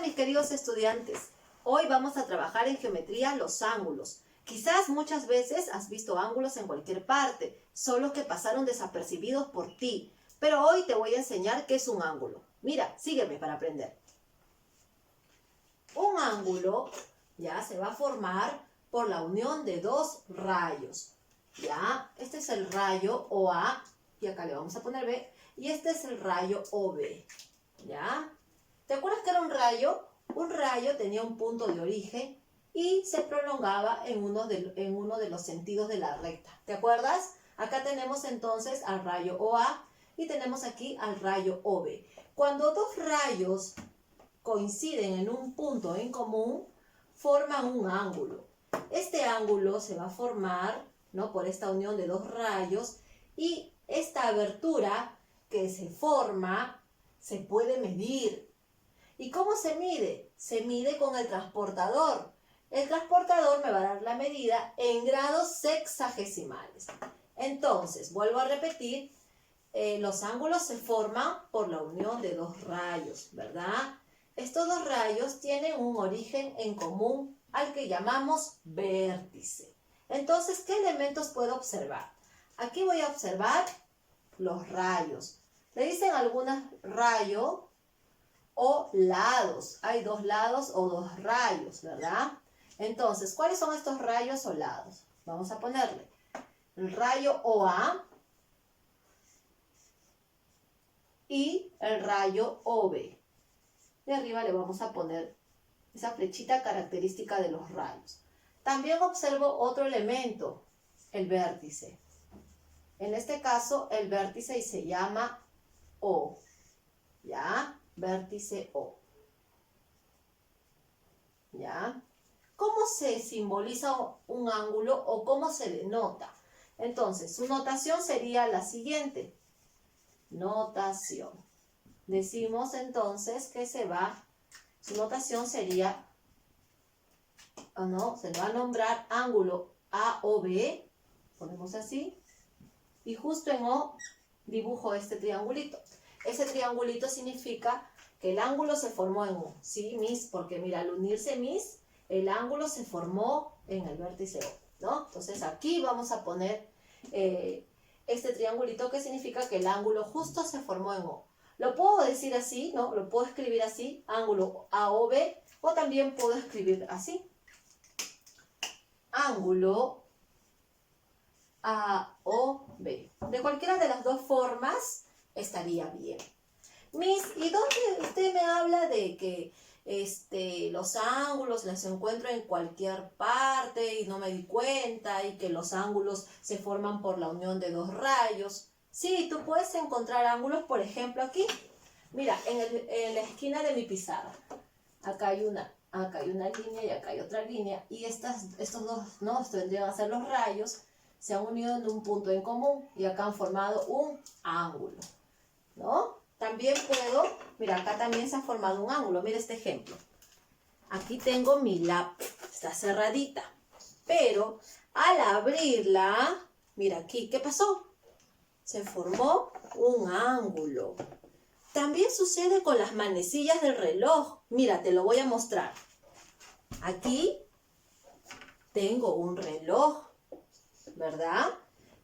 mis queridos estudiantes, hoy vamos a trabajar en geometría los ángulos. Quizás muchas veces has visto ángulos en cualquier parte, solo que pasaron desapercibidos por ti. Pero hoy te voy a enseñar qué es un ángulo. Mira, sígueme para aprender. Un ángulo ya se va a formar por la unión de dos rayos. Ya, este es el rayo OA y acá le vamos a poner B. Y este es el rayo OB. ¿Ya? ¿Te acuerdas que era un rayo? Un rayo tenía un punto de origen y se prolongaba en uno de los sentidos de la recta. ¿Te acuerdas? Acá tenemos entonces al rayo OA y tenemos aquí al rayo OB. Cuando dos rayos coinciden en un punto en común, forman un ángulo. Este ángulo se va a formar, ¿no?, por esta unión de dos rayos, y esta abertura que se forma se puede medir. ¿Y cómo se mide? Se mide con el transportador. El transportador me va a dar la medida en grados sexagesimales. Entonces, vuelvo a repetir, los ángulos se forman por la unión de dos rayos, ¿verdad? Estos dos rayos tienen un origen en común al que llamamos vértice. Entonces, ¿qué elementos puedo observar? Aquí voy a observar los rayos. Le dicen algunos rayo o lados. Hay dos lados o dos rayos, ¿verdad? Entonces, ¿cuáles son estos rayos o lados? Vamos a ponerle el rayo OA y el rayo OB. Y arriba le vamos a poner esa flechita característica de los rayos. También observo otro elemento, el vértice. En este caso, el vértice se llama O. ¿Ya? Vértice O. ¿Ya? ¿Cómo se simboliza un ángulo o cómo se denota? Entonces, su notación sería la siguiente. Notación. Decimos entonces que su notación sería, se va a nombrar ángulo AOB, ponemos así, y justo en O dibujo este triangulito. Ese triangulito significa que el ángulo se formó en O, ¿sí, Miss? Porque mira, al unirse Miss, el ángulo se formó en el vértice O, ¿no? Entonces aquí vamos a poner este triangulito que significa que el ángulo justo se formó en O. Lo puedo decir así, ¿no? Lo puedo escribir así, ángulo AOB, o también puedo escribir así. Ángulo AOB. De cualquiera de las dos formas estaría bien. Miss, ¿y dónde usted me habla de que los ángulos los encuentro en cualquier parte y no me di cuenta, y que los ángulos se forman por la unión de dos rayos? Sí, tú puedes encontrar ángulos, por ejemplo, aquí. Mira, en la esquina de mi pizarra. Acá hay una línea y acá hay otra línea. Y estos dos, ¿no?, estos vendrían a ser los rayos, se han unido en un punto en común y acá han formado un ángulo, ¿no? También mira, acá también se ha formado un ángulo. Mira este ejemplo. Aquí tengo mi lápiz, está cerradita. Pero al abrirla, mira aquí, ¿qué pasó? Se formó un ángulo. También sucede con las manecillas del reloj. Mira, te lo voy a mostrar. Aquí tengo un reloj, ¿verdad?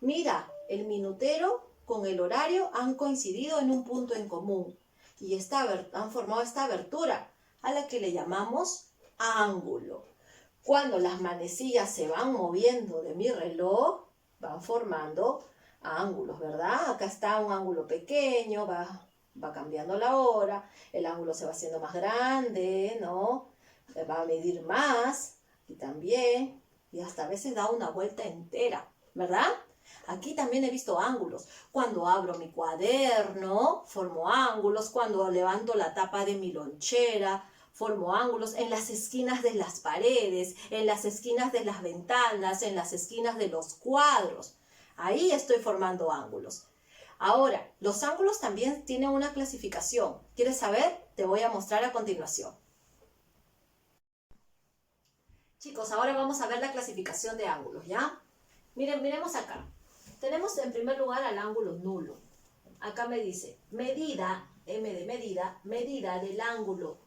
Mira, el minutero con el horario han coincidido en un punto en común y han formado esta abertura a la que le llamamos ángulo. Cuando las manecillas se van moviendo de mi reloj, van formando ángulos, ¿verdad? Acá está un ángulo pequeño, va cambiando la hora, el ángulo se va haciendo más grande, ¿no? Va a medir más, y también, y hasta a veces da una vuelta entera, ¿verdad? Aquí también he visto ángulos. Cuando abro mi cuaderno, formo ángulos. Cuando levanto la tapa de mi lonchera, formo ángulos en las esquinas de las paredes, en las esquinas de las ventanas, en las esquinas de los cuadros. Ahí estoy formando ángulos. Ahora, los ángulos también tienen una clasificación. ¿Quieres saber? Te voy a mostrar a continuación. Chicos, ahora vamos a ver la clasificación de ángulos, ¿ya? Miren, miremos acá. Tenemos en primer lugar al ángulo nulo. Acá me dice medida, M de medida, medida del ángulo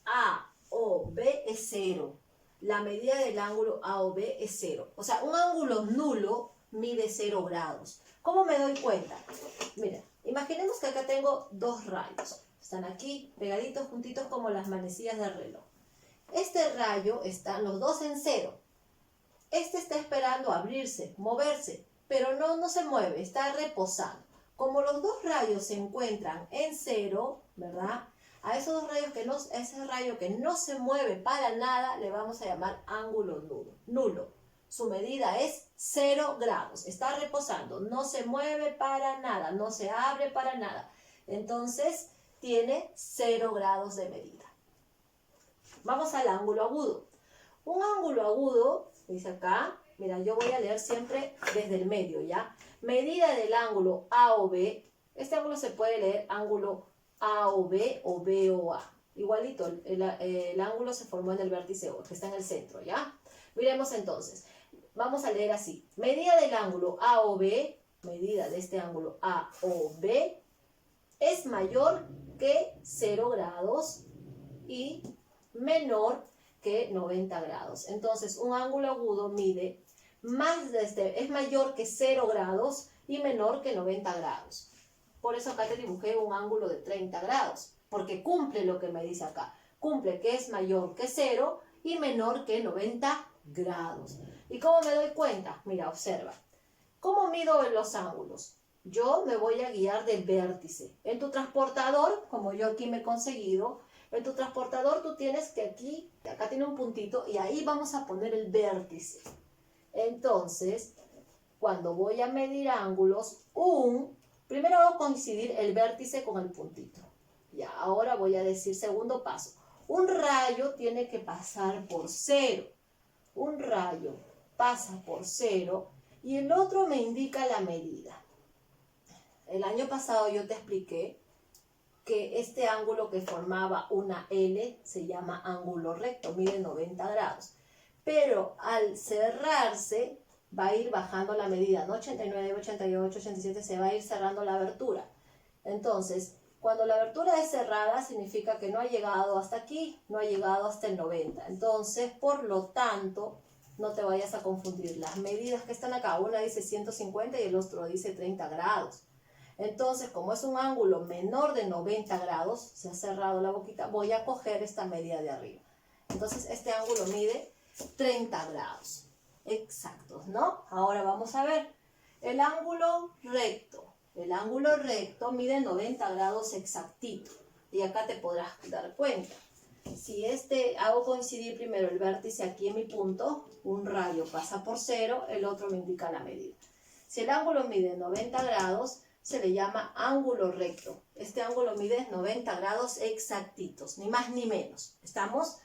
AOB es 0. La medida del ángulo AOB es 0. O sea, un ángulo nulo mide 0 grados. ¿Cómo me doy cuenta? Mira, imaginemos que acá tengo dos rayos. Están aquí pegaditos, juntitos como las manecillas del reloj. Este rayo están los dos en 0. Este está esperando abrirse, moverse, pero no se mueve, está reposando. Como los dos rayos se encuentran en 0, ¿verdad? A esos dos rayos ese rayo que no se mueve para nada, le vamos a llamar ángulo nulo. Su medida es 0 grados. Está reposando, no se mueve para nada, no se abre para nada. Entonces, tiene 0 grados de medida. Vamos al ángulo agudo. Un ángulo agudo, dice acá, mira, yo voy a leer siempre desde el medio, ¿ya? Medida del ángulo AOB. Este ángulo se puede leer ángulo AOB o BOA. Igualito, el ángulo se formó en el vértice O, que está en el centro, ¿ya? Miremos entonces. Vamos a leer así. Medida del ángulo AOB, medida de este ángulo AOB, es mayor que 0 grados y menor que 90 grados. Entonces, un ángulo agudo mide es mayor que 0 grados y menor que 90 grados. Por eso acá te dibujé un ángulo de 30 grados, porque cumple lo que me dice acá. Cumple que es mayor que 0 y menor que 90 grados. ¿Y cómo me doy cuenta? Mira, observa. ¿Cómo mido los ángulos? Yo me voy a guiar del vértice. En tu transportador, como yo aquí me he conseguido, en tu transportador tú tienes que acá tiene un puntito y ahí vamos a poner el vértice. Entonces, cuando voy a medir ángulos, primero hago coincidir el vértice con el puntito. Ya, ahora voy a decir segundo paso. Un rayo tiene que pasar por 0. Un rayo pasa por 0 y el otro me indica la medida. El año pasado yo te expliqué que este ángulo que formaba una L se llama ángulo recto, mide 90 grados. Pero al cerrarse va a ir bajando la medida, ¿no? 89, 88, 87, se va a ir cerrando la abertura. Entonces, cuando la abertura es cerrada, significa que no ha llegado hasta aquí, no ha llegado hasta el 90. Entonces, por lo tanto, no te vayas a confundir. Las medidas que están acá, una dice 150 y el otro dice 30 grados. Entonces, como es un ángulo menor de 90 grados, se ha cerrado la boquita, voy a coger esta medida de arriba. Entonces, este ángulo mide 30 grados exactos, ¿no? Ahora vamos a ver el ángulo recto. El ángulo recto mide 90 grados exactito. Y acá te podrás dar cuenta. Si hago coincidir primero el vértice aquí en mi punto, un rayo pasa por 0, el otro me indica la medida. Si el ángulo mide 90 grados, se le llama ángulo recto. Este ángulo mide 90 grados exactitos, ni más ni menos. ¿Estamos?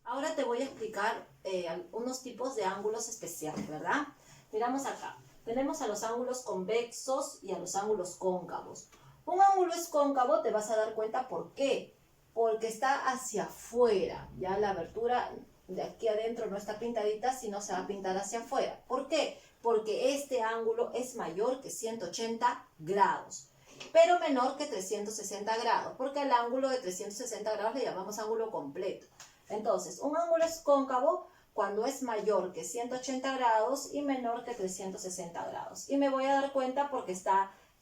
Ahora te voy a explicar unos tipos de ángulos especiales, ¿verdad? Miramos acá. Tenemos a los ángulos convexos y a los ángulos cóncavos. Un ángulo es cóncavo, te vas a dar cuenta por qué. Porque está hacia afuera. Ya la abertura de aquí adentro no está pintadita, sino se va a pintar hacia afuera. ¿Por qué? Porque este ángulo es mayor que 180 grados, pero menor que 360 grados, porque el ángulo de 360 grados le llamamos ángulo completo. Entonces, un ángulo es cóncavo cuando es mayor que 180 grados y menor que 360 grados. Y me voy a dar cuenta porque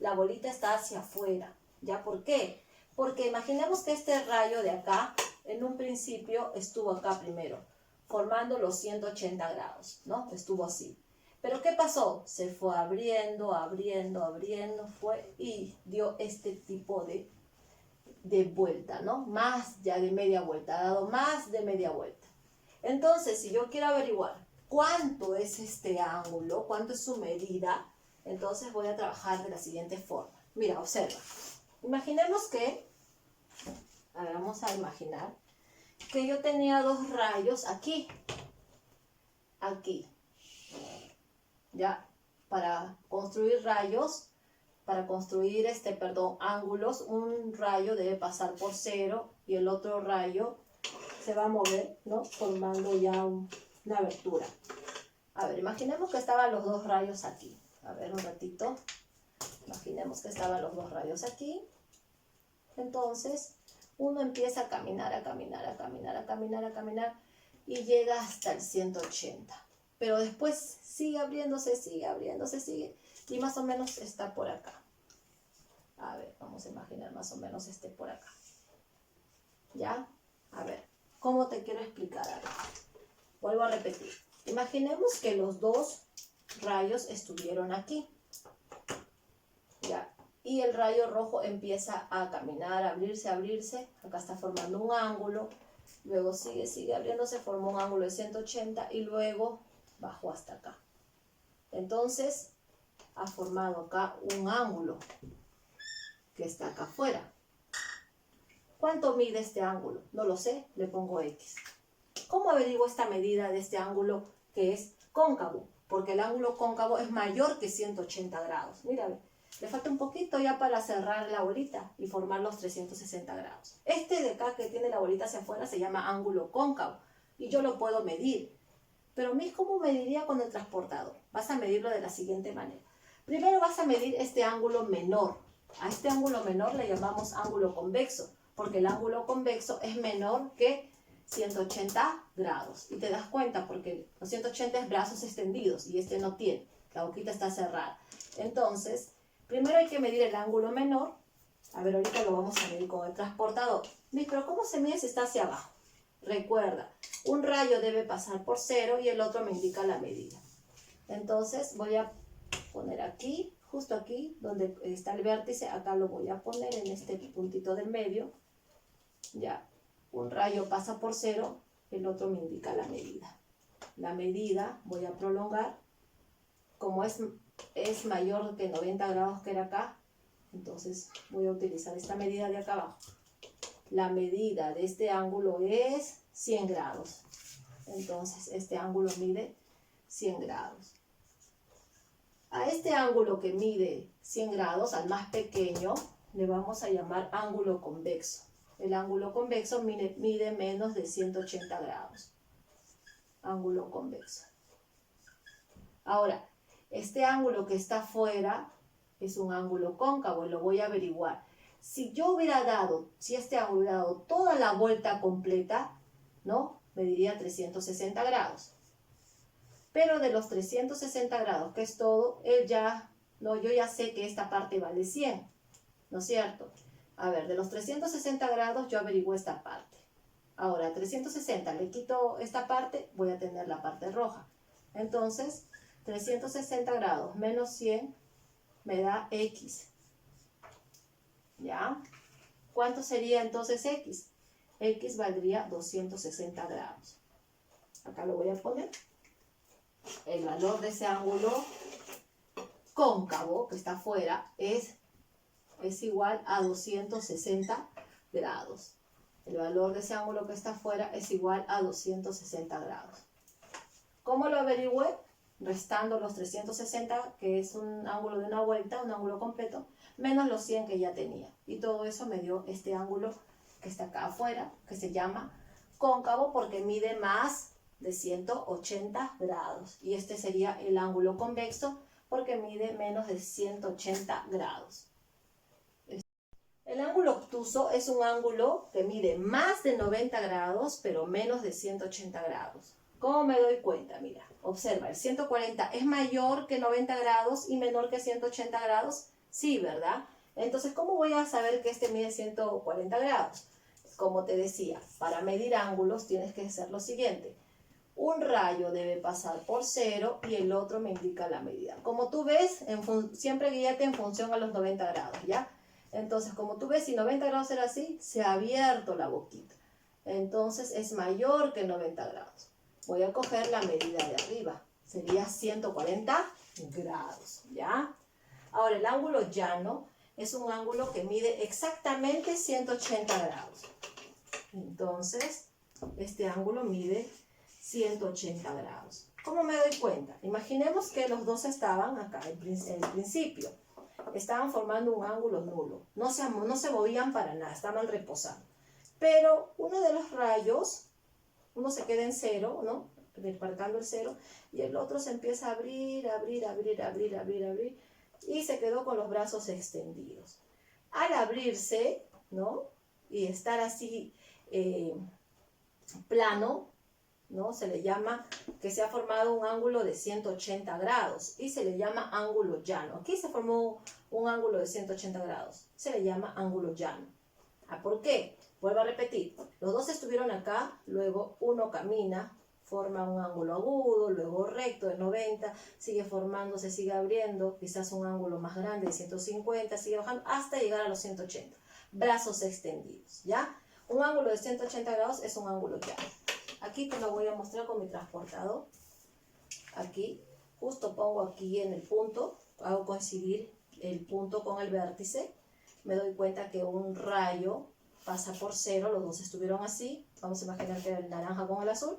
la bolita está hacia afuera. ¿Ya por qué? Porque imaginemos que este rayo de acá, en un principio, estuvo acá primero, formando los 180 grados, ¿no? Estuvo así. Pero ¿qué pasó? Se fue abriendo, abriendo, abriendo, y dio este tipo de vuelta, ¿no? Más ya de media vuelta, ha dado más de media vuelta. Entonces, si yo quiero averiguar cuánto es este ángulo, cuánto es su medida, entonces voy a trabajar de la siguiente forma. Mira, observa. Imaginemos vamos a imaginar que yo tenía dos rayos aquí, ya, para construir rayos, ángulos, un rayo debe pasar por 0 y el otro rayo se va a mover, ¿no? Formando ya una abertura. A ver, imaginemos que estaban los dos rayos aquí. A ver, un ratito. Imaginemos que estaban los dos rayos aquí. Entonces, uno empieza a caminar, a caminar, a caminar, a caminar, a caminar y llega hasta el 180. Pero después sigue abriéndose, sigue. Y más o menos está por acá. A ver, vamos a imaginar más o menos esté por acá. ¿Ya? A ver, ¿cómo te quiero explicar algo? Vuelvo a repetir. Imaginemos que los dos rayos estuvieron aquí. ¿Ya? Y el rayo rojo empieza a caminar, a abrirse. Acá está formando un ángulo. Luego sigue abriéndose, forma un ángulo de 180 y luego bajó hasta acá. Entonces, ha formado acá un ángulo que está acá afuera. ¿Cuánto mide este ángulo? No lo sé, le pongo X. ¿Cómo averiguo esta medida de este ángulo que es cóncavo? Porque el ángulo cóncavo es mayor que 180 grados. Mira, le falta un poquito ya para cerrar la bolita y formar los 360 grados. Este de acá que tiene la bolita hacia afuera se llama ángulo cóncavo y yo lo puedo medir. Pero ¿cómo mediría con el transportador? Vas a medirlo de la siguiente manera. Primero vas a medir este ángulo menor. A este ángulo menor le llamamos ángulo convexo, porque el ángulo convexo es menor que 180 grados. Y te das cuenta porque los 180 es brazos extendidos y este no tiene. La boquita está cerrada. Entonces, primero hay que medir el ángulo menor. A ver, ahorita lo vamos a medir con el transportador. Pero ¿cómo se mide si está hacia abajo? Recuerda, un rayo debe pasar por 0 y el otro me indica la medida. Entonces voy a poner aquí, justo aquí, donde está el vértice, acá lo voy a poner en este puntito del medio. Ya, un rayo pasa por 0, el otro me indica la medida. La medida voy a prolongar, como es mayor que 90 grados que era acá, entonces voy a utilizar esta medida de acá abajo. La medida de este ángulo es 100 grados. Entonces, este ángulo mide 100 grados. A este ángulo que mide 100 grados, al más pequeño, le vamos a llamar ángulo convexo. El ángulo convexo mide menos de 180 grados. Ángulo convexo. Ahora, este ángulo que está afuera es un ángulo cóncavo y lo voy a averiguar. Si este ángulo hubiera dado toda la vuelta completa, ¿no? Mediría 360 grados. Pero de los 360 grados, que es todo, yo ya sé que esta parte vale 100, ¿no es cierto? A ver, de los 360 grados yo averiguo esta parte. Ahora, 360, le quito esta parte, voy a tener la parte roja. Entonces, 360 grados menos 100 me da X. ¿Ya? ¿Cuánto sería entonces X? X valdría 260 grados. Acá lo voy a poner. El valor de ese ángulo cóncavo que está afuera es igual a 260 grados. El valor de ese ángulo que está afuera es igual a 260 grados. ¿Cómo lo averigüé? Restando los 360, que es un ángulo de una vuelta, un ángulo completo, menos los 100 que ya tenía. Y todo eso me dio este ángulo que está acá afuera, que se llama cóncavo porque mide más de 180 grados. Y este sería el ángulo convexo porque mide menos de 180 grados. El ángulo obtuso es un ángulo que mide más de 90 grados, pero menos de 180 grados. ¿Cómo me doy cuenta? Mira, observa, el 140 es mayor que 90 grados y menor que 180 grados. Sí, ¿verdad? Entonces, ¿cómo voy a saber que este mide 140 grados? Como te decía, para medir ángulos tienes que hacer lo siguiente. Un rayo debe pasar por 0 y el otro me indica la medida. Como tú ves, siempre guíate en función a los 90 grados, ¿ya? Entonces, como tú ves, si 90 grados era así, se ha abierto la boquita. Entonces, es mayor que 90 grados. Voy a coger la medida de arriba. Sería 140 grados, ¿ya? Ahora, el ángulo llano es un ángulo que mide exactamente 180 grados. Entonces, este ángulo mide 180 grados. ¿Cómo me doy cuenta? Imaginemos que los dos estaban acá en el principio. Estaban formando un ángulo nulo. No se movían para nada, estaban reposando. Pero uno de los rayos, uno se queda en 0, ¿no? Marcando el 0, y el otro se empieza a abrir, y se quedó con los brazos extendidos. Al abrirse, ¿no? y estar así plano, ¿no? Se le llama que se ha formado un ángulo de 180 grados y se le llama ángulo llano. Aquí se formó un ángulo de 180 grados, se le llama ángulo llano. ¿Por qué? Vuelvo a repetir, los dos estuvieron acá, luego uno camina, forma un ángulo agudo, luego recto de 90, sigue formándose, sigue abriendo, quizás un ángulo más grande de 150, sigue bajando hasta llegar a los 180. Brazos extendidos, ¿ya? Un ángulo de 180 grados es un ángulo llano. Aquí te lo voy a mostrar con mi transportador. Aquí, justo pongo aquí en el punto, hago coincidir el punto con el vértice. Me doy cuenta que un rayo pasa por 0, los dos estuvieron así. Vamos a imaginar que era el naranja con el azul.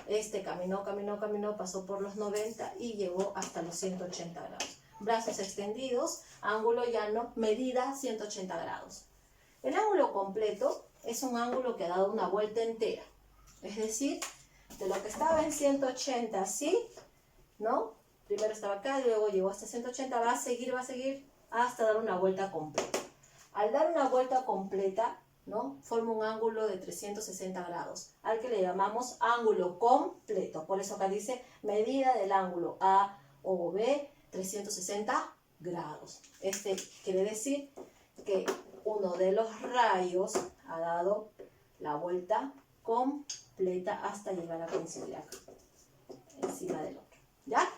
Este caminó, pasó por los 90 y llegó hasta los 180 grados. Brazos extendidos, ángulo llano, medida 180 grados. El ángulo completo es un ángulo que ha dado una vuelta entera. Es decir, de lo que estaba en 180 así, ¿no? Primero estaba acá, luego llegó hasta 180, va a seguir hasta dar una vuelta completa. Al dar una vuelta completa, ¿no? Forma un ángulo de 360 grados, al que le llamamos ángulo completo. Por eso acá dice medida del ángulo A o B, 360 grados. Este quiere decir que uno de los rayos ha dado la vuelta completa hasta llegar a coincidir acá, encima del otro, ¿ya?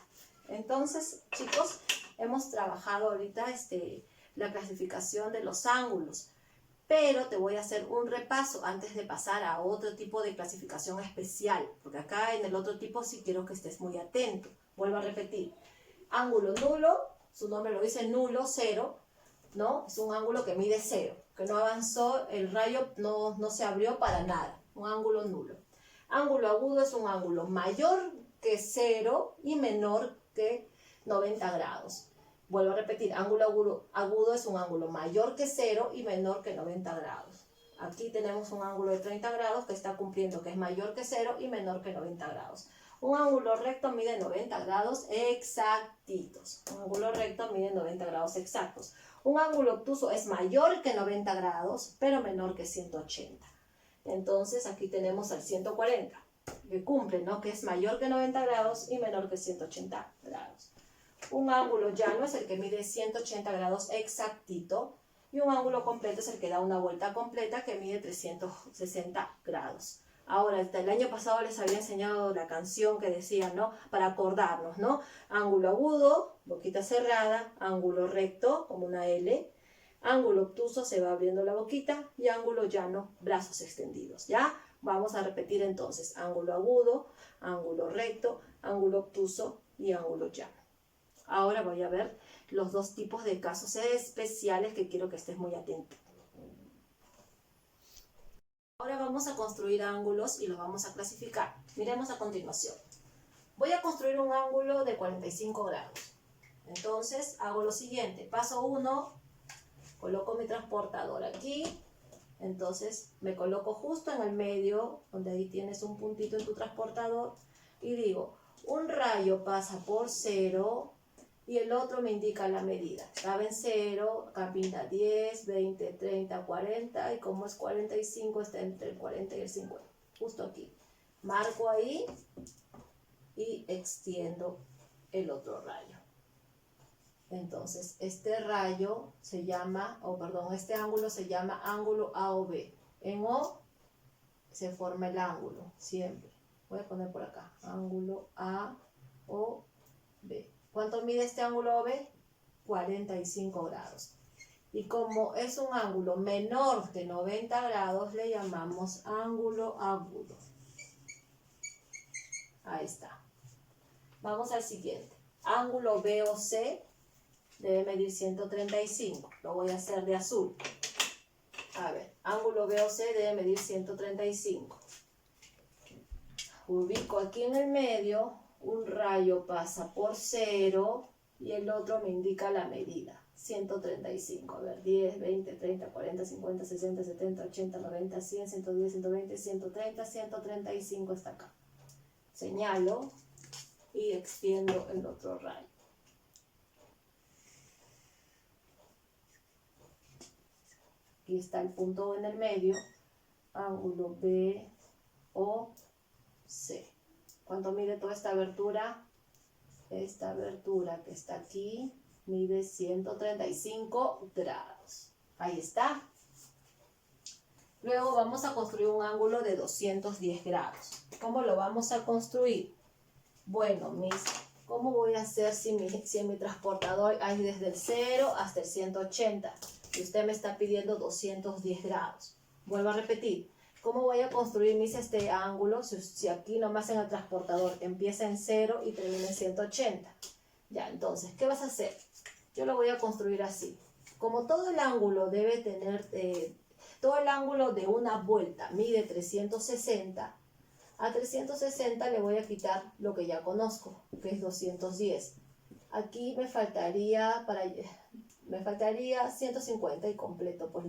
Entonces, chicos, hemos trabajado ahorita la clasificación de los ángulos, pero te voy a hacer un repaso antes de pasar a otro tipo de clasificación especial, porque acá en el otro tipo sí quiero que estés muy atento. Vuelvo a repetir, ángulo nulo, su nombre lo dice nulo, cero, ¿no? Es un ángulo que mide cero, que no avanzó, el rayo no se abrió para nada, un ángulo nulo. Ángulo agudo es un ángulo mayor que 0 y menor que 90 grados. Vuelvo a repetir, ángulo agudo es un ángulo mayor que 0 y menor que 90 grados. Aquí tenemos un ángulo de 30 grados que está cumpliendo que es mayor que 0 y menor que 90 grados. Un ángulo recto mide 90 grados exactitos. Un ángulo recto mide 90 grados exactos. Un ángulo obtuso es mayor que 90 grados, pero menor que 180. Entonces aquí tenemos al 140, que cumple, ¿no? Que es mayor que 90 grados y menor que 180 grados. Un ángulo llano es el que mide 180 grados exactito y un ángulo completo es el que da una vuelta completa que mide 360 grados. Ahora, hasta el año pasado les había enseñado la canción que decía, ¿no? Para acordarnos, ¿no? Ángulo agudo, boquita cerrada, ángulo recto, como una L, ángulo obtuso, se va abriendo la boquita, y ángulo llano, brazos extendidos, ¿ya? Vamos a repetir entonces, ángulo agudo, ángulo recto, ángulo obtuso y ángulo llano. Ahora voy a ver los dos tipos de casos especiales que quiero que estés muy atento. Ahora vamos a construir ángulos y los vamos a clasificar. Miremos a continuación. Voy a construir un ángulo de 45 grados. Entonces hago lo siguiente. Paso 1, coloco mi transportador aquí. Entonces me coloco justo en el medio, donde ahí tienes un puntito en tu transportador. Y digo, un rayo pasa por 0 y el otro me indica la medida. Estaba en 0, acá pinta 10, 20, 30, 40 y como es 45 está entre el 40 y el 50. Justo aquí. Marco ahí y extiendo el otro rayo. Entonces, este rayo se llama, este ángulo se llama ángulo A o B. En O se forma el ángulo, siempre. Voy a poner por acá, ángulo A o B. ¿Cuánto mide este ángulo OB? 45 grados. Y como es un ángulo menor que 90 grados, le llamamos ángulo agudo. Ahí está. Vamos al siguiente. Ángulo BOC debe medir 135. Lo voy a hacer de azul. A ver, ángulo BOC debe medir 135. Ubico aquí en el medio, un rayo pasa por 0 y el otro me indica la medida. 135, a ver, 10, 20, 30, 40, 50, 60, 70, 80, 90, 100, 110, 120, 130, 135 está acá. Señalo y extiendo el otro rayo. aquí está el punto en el medio, ángulo BOC. ¿Cuánto mide toda esta abertura? Esta abertura que está aquí mide 135 grados. Ahí está. Luego vamos a construir un ángulo de 210 grados. ¿Cómo lo vamos a construir? Bueno, ¿cómo voy a hacer si en mi transportador hay desde el 0 hasta el 180? Y usted me está pidiendo 210 grados. Vuelvo a repetir. ¿Cómo voy a construir este ángulo si aquí nomás en el transportador empieza en 0 y termina en 180? Ya, entonces, ¿qué vas a hacer? Yo lo voy a construir así. Como todo el ángulo debe tener, todo el ángulo de una vuelta mide 360, a 360 le voy a quitar lo que ya conozco, que es 210. Aquí me faltaría 150 y completo pues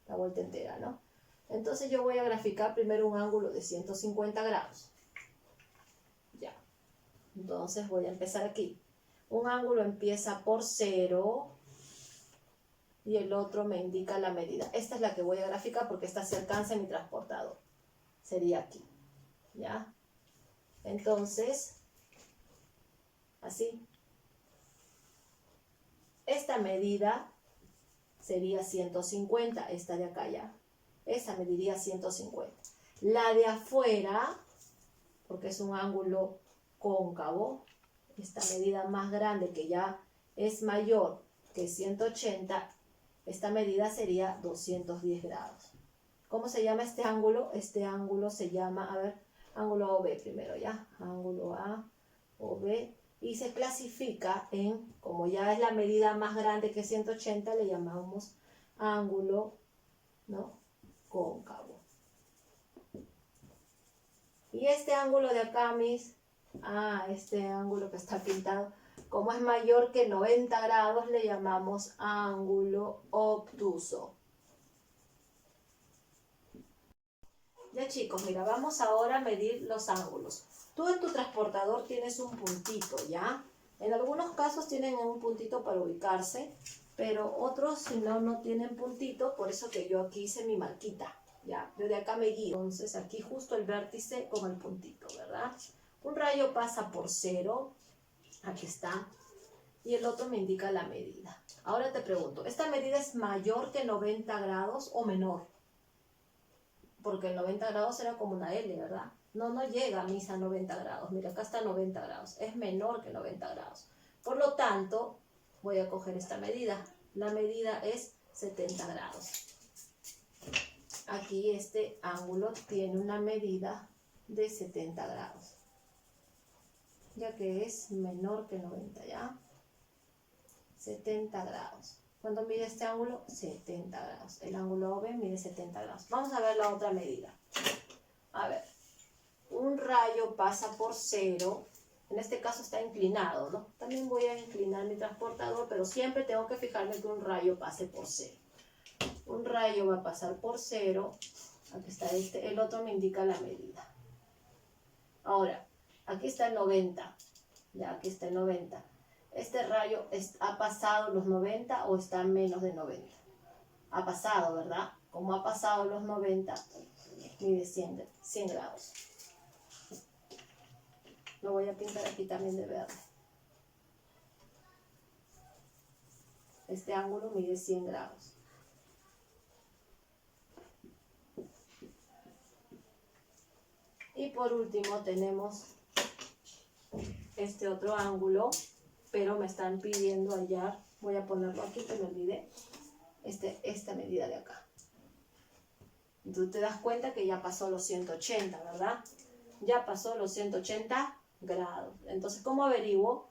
la vuelta entera, ¿no? Entonces yo voy a graficar primero un ángulo de 150 grados. Ya. Entonces voy a empezar aquí. Un ángulo empieza por 0 y el otro me indica la medida. Esta es la que voy a graficar porque esta se alcanza en mi transportador. Sería aquí. ¿Ya? Entonces, así. Esta medida sería 150, esta de acá ya. Esa mediría 150. La de afuera, porque es un ángulo cóncavo, esta medida más grande que ya es mayor que 180, esta medida sería 210 grados. ¿Cómo se llama este ángulo? Este ángulo se llama, a ver, ángulo OB primero, ¿ya? Ángulo A, OB. Y se clasifica en, como ya es la medida más grande que 180, le llamamos ángulo, ¿no?, cóncavo. Y este ángulo de acá, este ángulo que está pintado, como es mayor que 90 grados, le llamamos ángulo obtuso. Ya chicos, mira, vamos ahora a medir los ángulos. Tú en tu transportador tienes un puntito, ¿ya? En algunos casos tienen un puntito para ubicarse, pero otros si no tienen puntito, por eso que yo aquí hice mi marquita, ¿ya? Yo de acá me guío. Entonces aquí justo el vértice con el puntito, ¿verdad? Un rayo pasa por 0, aquí está, y el otro me indica la medida. Ahora te pregunto, ¿esta medida es mayor que 90 grados o menor? Porque el 90 grados era como una L, ¿verdad? No llega a 90 grados. Mira, acá está 90 grados. Es menor que 90 grados. Por lo tanto, voy a coger esta medida. La medida es 70 grados. Aquí este ángulo tiene una medida de 70 grados. Ya que es menor que 90, ¿ya? 70 grados. ¿Cuánto mide este ángulo? 70 grados. El ángulo OB mide 70 grados. Vamos a ver la otra medida. A ver. Un rayo pasa por 0. En este caso está inclinado, ¿no? También voy a inclinar mi transportador, pero siempre tengo que fijarme que un rayo pase por 0. Un rayo va a pasar por 0. Aquí está el otro me indica la medida. Ahora, aquí está el 90. Ya, aquí está el 90. ¿Este rayo ha pasado los 90 o está menos de 90? Ha pasado, ¿verdad? Como ha pasado los 90, mide 100 grados. Lo voy a pintar aquí también de verde. Este ángulo mide 100 grados. Y por último tenemos este otro ángulo, pero me están pidiendo hallar, voy a ponerlo aquí que me olvidé, esta medida de acá. Tú te das cuenta que ya pasó los 180, ¿verdad? Ya pasó los 180 grados. Entonces, ¿cómo averiguo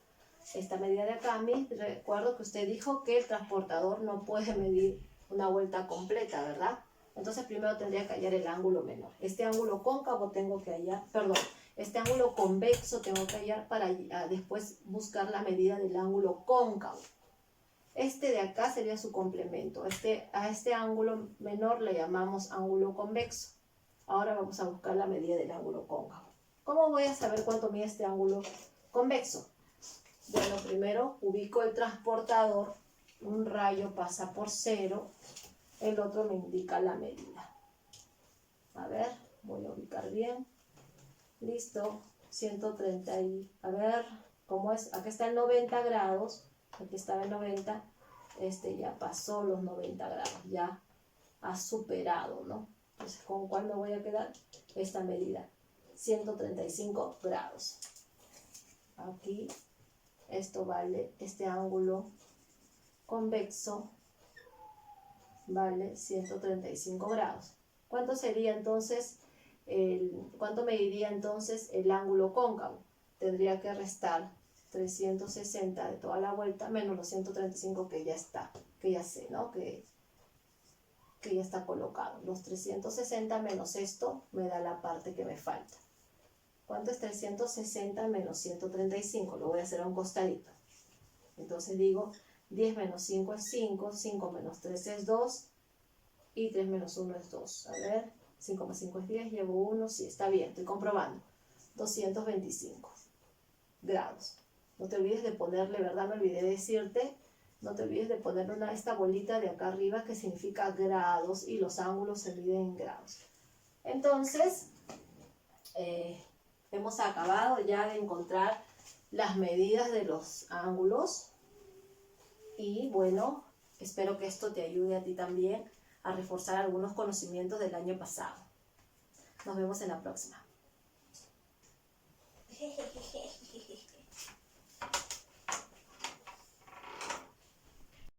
esta medida de acá? Recuerdo que usted dijo que el transportador no puede medir una vuelta completa, ¿verdad? Entonces, primero tendría que hallar el ángulo menor. Este ángulo cóncavo tengo que hallar, perdón, este ángulo convexo tengo que hallar para después buscar la medida del ángulo cóncavo. Este de acá sería su complemento. A este ángulo menor le llamamos ángulo convexo. Ahora vamos a buscar la medida del ángulo cóncavo. ¿Cómo voy a saber cuánto mide este ángulo convexo? Bueno, primero ubico el transportador. Un rayo pasa por 0. el otro me indica la medida. A ver, voy a ubicar bien. Listo, 130 y... A ver, ¿cómo es? Aquí está en 90 grados. Aquí estaba en 90. Este ya pasó los 90 grados. Ya ha superado, ¿no? Entonces, ¿con cuál me voy a quedar? Esta medida. 135 grados. Aquí, esto vale, este ángulo convexo vale 135 grados. ¿Cuánto sería entonces, cuánto mediría entonces el ángulo cóncavo? Tendría que restar 360 de toda la vuelta menos los 135 que ya está, que ya sé, ¿no? Que ya está colocado. Los 360 menos esto me da la parte que me falta. ¿Cuánto es 360 menos 135? Lo voy a hacer a un costadito. Entonces digo, 10 menos 5 es 5, 5 menos 3 es 2 y 3 menos 1 es 2. A ver, 5 más 5 es 10, llevo 1, sí, está bien, estoy comprobando. 225 grados. No te olvides de ponerle, ¿verdad? Me olvidé de decirte, no te olvides de ponerle esta bolita de acá arriba que significa grados y los ángulos se miden en grados. Entonces, hemos acabado ya de encontrar las medidas de los ángulos y bueno, espero que esto te ayude a ti también a reforzar algunos conocimientos del año pasado. Nos vemos en la próxima.